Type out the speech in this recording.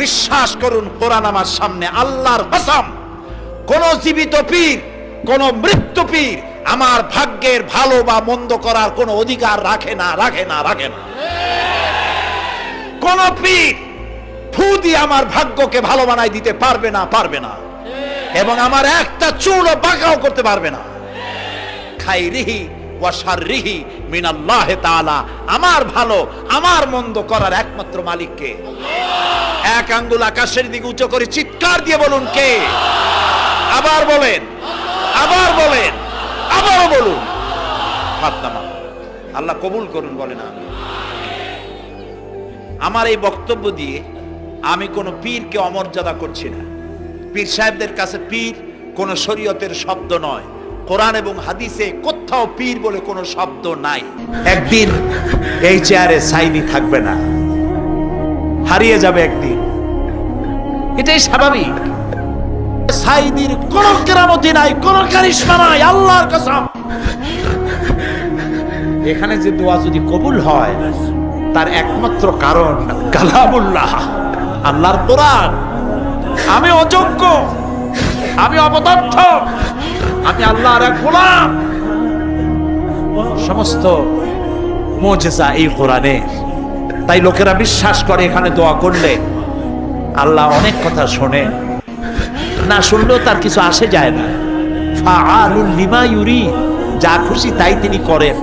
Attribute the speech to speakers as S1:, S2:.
S1: বিশ্বাস করুন, কোরআন আমার সামনে, আল্লাহর কসম, কোন জীবিত পীর, কোন মৃত্যু পীর আমার ভাগ্যের ভালো বা মন্দ করার কোন অধিকার রাখে না, রাখে না, রাখে না। কোন পীর ফু দিয়ে আমার ভাগ্যকে ভালো বানাই দিতে পারবে না, পারবে না, এবং আমার একটা চুলও বাঁকাও করতে পারবে না। খাইরিহি ওয়া শাররিহি মিনাল্লাহ তাআলা। আমার ভালো আমার মন্দ করার একমাত্র মালিক কে? এক আঙ্গুল আকাশের দিকে উঁচু করে চিৎকার দিয়ে বলুন, কে? আবার বলেন, আবার বলেন, আবারও বলুন। হাত নামান। আল্লাহ কবুল করুন, বলেন আমিন। আমার এই বক্তব্য দিয়ে আমি কোন পীরকে অমর্যাদা করছি না। পীর সাহেবদের কাছে পীর কোন শরীয়তের শব্দ নয়। কোরআন এবং হাদিসে কোথাও পীর বলে কোনো শব্দ নাই। একদিন এই চেয়ারে সাইদি থাকবে না, হারিয়ে যাবে একদিন, এটাই স্বাভাবিক। সাইদির কোন কেরামতি নাই, কোন কারিশমা নাই, আল্লাহর কসম। এখানে যে দোয়া যদি কবুল হয় তার একমাত্র কারণ কালামুল্লাহ, আল্লাহর কোরআন। আমি অযোগ্য, আমি অপদার্থ, আমি আল্লাহর এক গোলাম। সমস্ত মুজিজা এই কোরআনের। তাই লোকেরা বিশ্বাস করে এখানে দোয়া করলে আল্লাহ অনেক কথা শোনে, না শুনলেও তার কিছু আসে যায় না। ফাআলুল লিমা ইউরিদ, যা খুশি তাই তিনি করেন।